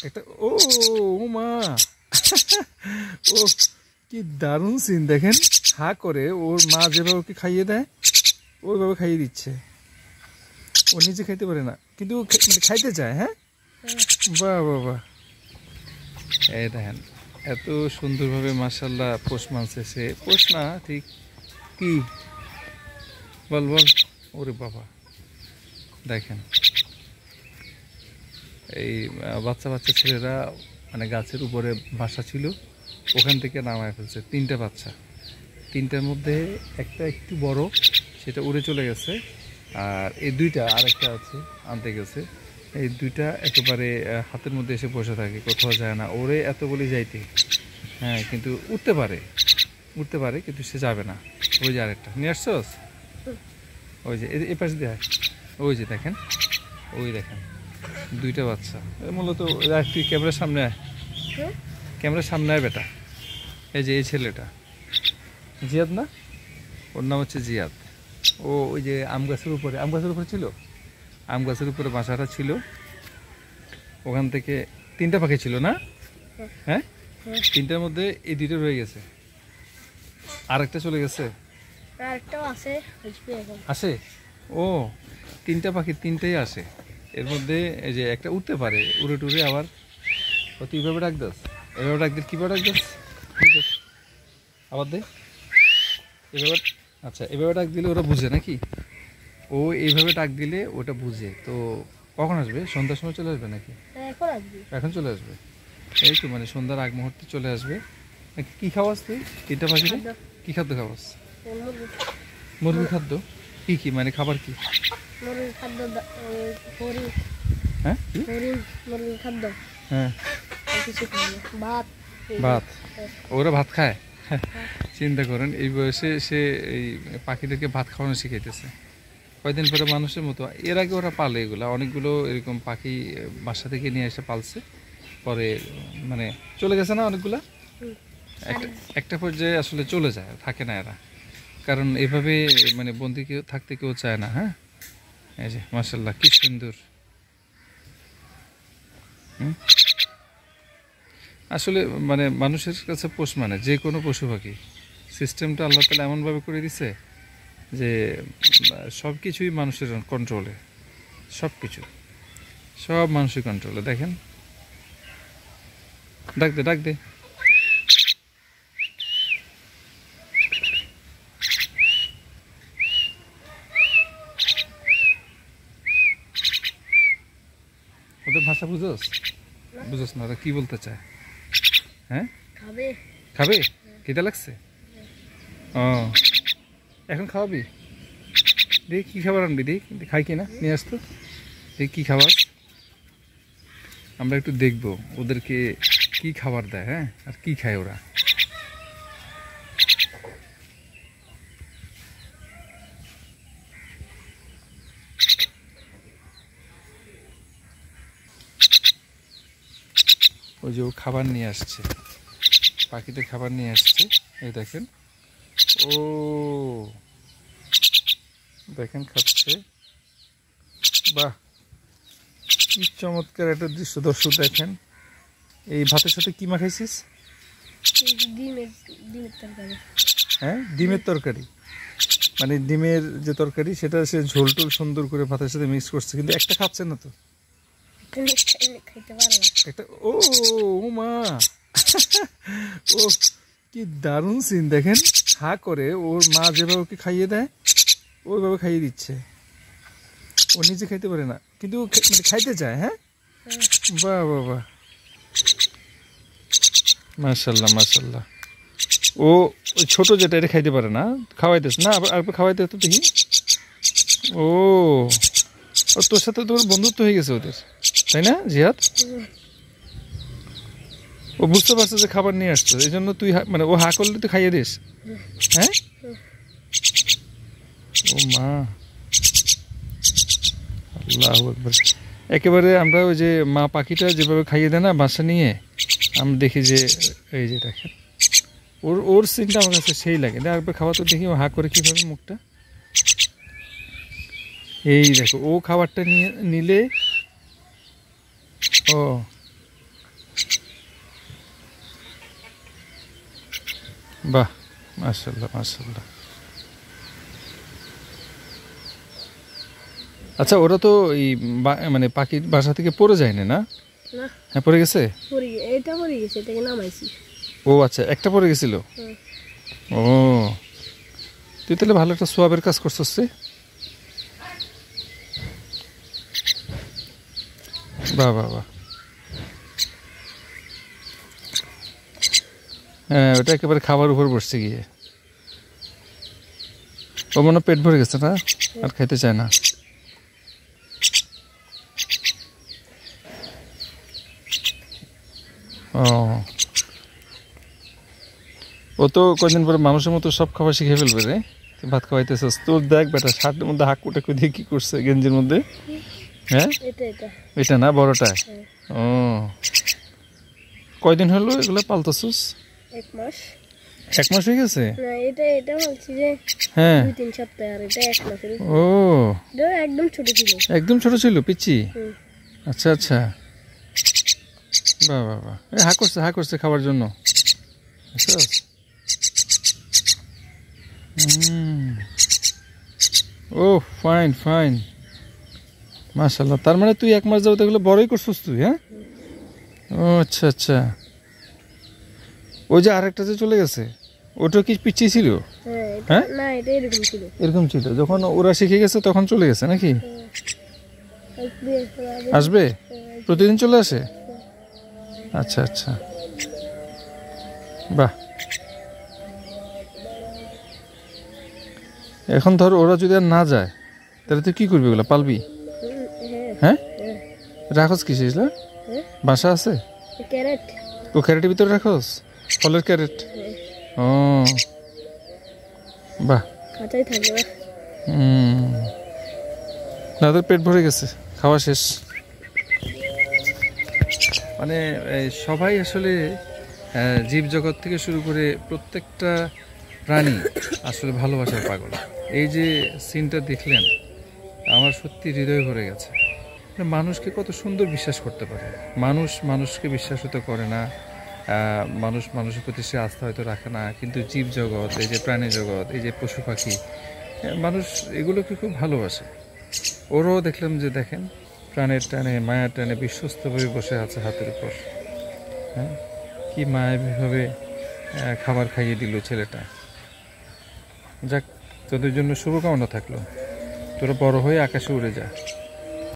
একটা ও মা ও কি দারুণ সিন দেখেন, হা করে ওর মা যেভাবে ওকে খাইয়ে দেয় ওইভাবে খাইয়ে দিচ্ছে। ও নিজে খাইতে পারে না কিন্তু খাইতে চায়। হ্যাঁ, বাহ বাহ বাহ। এই দেখেন এত সুন্দরভাবে মাশাআল্লাহ পোষ মানছে সে। পোষ না ঠিক কি বল বল। ওরে বাবা দেখেন এই বাচ্চা বাচ্চা ছেলেরা মানে গাছের উপরে বাসা ছিল, ওখান থেকে নামায় ফেলছে তিনটা বাচ্চা। তিনটার মধ্যে একটা একটু বড়, সেটা উড়ে চলে গেছে। আর এই দুইটা আরেকটা আছে আনতে গেছে। এই দুইটা একেবারে হাতের মধ্যে এসে বসে থাকে, কোথাও যায় না। ওরে এত বলি যাইতে, হ্যাঁ কিন্তু উঠতে পারে কিন্তু সে যাবে না। ওই যে আরেকটা নিয়ে আসছোস, ওই যে এ পাশে দেয়, ওই যে দেখেন, ওই দেখেন দুইটা বাচ্চা। মূলত তুই ক্যামেরার সামনে আয়, ক্যামেরার সামনে আয় বেটা। এই যে এই ছেলেটা জিয়াদ না, ওর নাম হচ্ছে জিয়াদ। ও ওই যে আম গাছের উপরে ছিল, আম গাছের উপরে বাসাটা ছিল, ওখান থেকে তিনটা পাখি ছিল না? হ্যাঁ, তিনটার মধ্যে এই দুইটা রয়ে গেছে, আরেকটা চলে গেছে, আসে। ও তিনটা পাখি তিনটাই আসে, এর মধ্যে এই যে একটা উঠতে পারে, উড়ে টুড়ে আবার। ও তুই এভাবে ডাক দাস, এভাবে ডাক দিস, কীভাবে ডাক দাস আবার দে এভাবে। আচ্ছা এভাবে ডাক দিলে ওরা বুঝে নাকি? ও এইভাবে ডাক দিলে ওটা বুঝে। তো কখন আসবে? সন্ধ্যার সময় চলে আসবে নাকি? এখন চলে আসবে, এই তো মানে সন্ধ্যার আগ মুহূর্তে চলে আসবে। কি খাওয়াস তুই তিনটা পাখিতে? কি খাদ্য খাওয়াস? মুরগি খাদ্য? কি কি মানে খাবার কি? হ্যাঁ হ্যাঁ ভাত। ওরা ভাত খায়? চিন্তা করেন এই বয়সে সে এই পাখিদেরকে ভাত খাওয়ানো শিখাইতেছে। কয়দিন পরে মানুষের মতো। এর আগে ওরা পালে এগুলা, অনেকগুলো এরকম পাখি বাসা থেকে নিয়ে এসে পালছে, পরে মানে চলে গেছে না অনেকগুলা। একটা পর্যায়ে আসলে চলে যায়, থাকে না এরা, কারণ এভাবে মানে বন্দি কেউ থাকতে কেউ চায় না। হ্যাঁ, এই যে মাশাআল্লাহ কি সুন্দর। আসলে মানে মানুষের কাছে পোষ মানে যে কোনো পশু পাখি, সিস্টেমটা আল্লাহ তাআলা এমনভাবে করে দিছে যে সব কিছুই মানুষের কন্ট্রোলে, সব মানুষের কন্ট্রোলে। দেখেন ডাক দে ওদের ভাষা বুঝোস না ওরা কি বলতে চায়? হ্যাঁ খাবে খিদে লাগছে? ও এখন খাওয়াবি? দেখ কি খাবার আনবি, দেখ খাই কিনা, নিয়ে আসতো। দেখ কি খাবার, আমরা একটু দেখবো ওদেরকে কি খাবার দেয়। হ্যাঁ, আর কি খায় ওরা। ওই যে ও খাবার নিয়ে আসছে, পাখিতে খাবার নিয়ে আসছে। এই দেখেন, ও দেখেন খাচ্ছে। বাহ কি চমৎকার একটা দৃশ্য। দর্শক দেখেন, এই ভাতের সাথে কি মাখাইছিস? হ্যাঁ ডিমের তরকারি, মানে ডিমের যে তরকারি সেটা সে ঝোল টোল সুন্দর করে ভাতের সাথে মিক্স করছে, কিন্তু একটা খাচ্ছে না তো। একটা ও মা ও কি দারুণ সিন দেখেন, হা করে ওর মা যেভাবে ওকে খাইয়ে দেয় ওইভাবে খাইয়ে দিচ্ছে। ও নিজে খাইতে পারে না কিন্তু খাইতে চায়। হ্যাঁ, বাহ বাহ বাহ মাশাআল্লাহ মাশাআল্লাহ। ও ওই ছোট যেটা এটা খাইতে পারে না, খাওয়াইতেছ না? আবার খাওয়াইতে তো দেখি। ও তোর সাথে তোর বন্ধুত্ব হয়ে গেছে ওদের, তাই না জিয়াদ? ও বুঝতে পারছে যে খাবার নিয়ে আসছে, এই জন্য তুই মানে ও হা করলে তুই খাইয়ে দিস। হ্যাঁ, ও মা আল্লাহু আকবার। একেবারে আমরা ওই যে মা পাখিটা যেভাবে খাইয়ে দেয় না বাসা নিয়ে, আমরা দেখি যে এই যে দেখেন ওর সিনটা আমার কাছে সেই লাগে। একবার খাওয়া তো দেখি ও হা করে কীভাবে মুখটা, এই দেখো ও খাবারটা নিলে ও বাহ, মাশাআল্লাহ মাশাআল্লাহ। আচ্ছা, ওরা তো এই মানে পাখির বাসা থেকে পড়ে যায়নি না? না, হ্যাঁ পড়ে গেছে। এটা পড়ে গেছে, এটাকে নামাইছি। ও আচ্ছা, একটা পড়ে গেছিল। ও, তুই তাহলে ভালো একটা সোয়াবের কাজ করছিস রে। বাহ বাহ বাহ। হ্যাঁ, ওটা একেবারে খাবার উপর বসছে গিয়ে। ও মনে হয় পেট ভরে গেছে না, আর খাইতে চায় না। ও, ও তো কদিন পরে মানুষের মতো সব খাবার শিখে ফেলবে রে। তুই ভাত খাওয়াইতেছিস, তোর দেখ বেটা শার্টের মধ্যে হাক কুটে দিয়ে কি করছে গেঞ্জির মধ্যে। হ্যাঁ, এটা না বড়টা। ও, কয়দিন হলো এগুলো পালতেছিস? 1 মাস। 1 মাস হয়ে গেছে? না, এটা বলছি যে হ্যাঁ 2-3 সপ্তাহ, আর এটা 1 মাসের। ও, এটা একদম ছোট ছিল। একদম ছোট ছিল পিচ্চি। আচ্ছা আচ্ছা, বাহ বাহ বাহ। এই হা করছে খাবার জন্য। ও ফাইন ফাইন, মাশাআল্লাহ। তার মানে তুই 1 মাস যাবত এগুলো বড়ই করছিস তুই? হ্যাঁ, ও আচ্ছা আচ্ছা। ওই যে আরেকটা যে চলে গেছে, ওটা কি পিচ্চি ছিল? হ্যাঁ, না এটা এরকম ছিল। এরকম ছিল, যখন ওরা শিখে গেছে তখন চলে গেছে নাকি? আসবে, প্রতিদিন চলে আসে? আচ্ছা আচ্ছা, বাহ। এখন ধর ওরা যদি আর না যায়, তাহলে তুই কি করবি? ওগুলো পালবি? হ্যাঁ, রাখস কি সেগুলো? বাসা আছে? ক্যারেট। ও ক্যারেটের ভিতরে রাখস, ফলের ক্যারেট? ও বাহ, কাঁচাই থাকবে। না, তোর পেট ভরে গেছে, খাওয়া শেষ। মানে সবাই আসলে জীবজগৎ থেকে শুরু করে প্রত্যেকটা প্রাণী আসলে ভালোবাসার পাগল। এই যে সিনটা দেখলেন, আমার সত্যি হৃদয় ভরে গেছে। মানুষকে কত সুন্দর বিশ্বাস করতে পারে। মানুষ মানুষকে বিশ্বাস হতে করে না, মানুষ মানুষের প্রতি সে আস্থা হয়তো রাখে না, কিন্তু জীবজগৎ, এই যে প্রাণী জগৎ, এই যে পশু পাখি, মানুষ এগুলোকে খুব ভালোবাসে। ওরাও দেখলাম যে দেখেন, প্রাণের টানে মায়ার টানে বিশ্বস্তভাবে বসে আছে হাতের উপর। হ্যাঁ, কি মায়াবীভাবে খাবার খাইয়ে দিল ছেলেটা। যাক, তোদের জন্য শুভকামনা থাকলো, তোরা বড় হয়ে আকাশে উড়ে যা।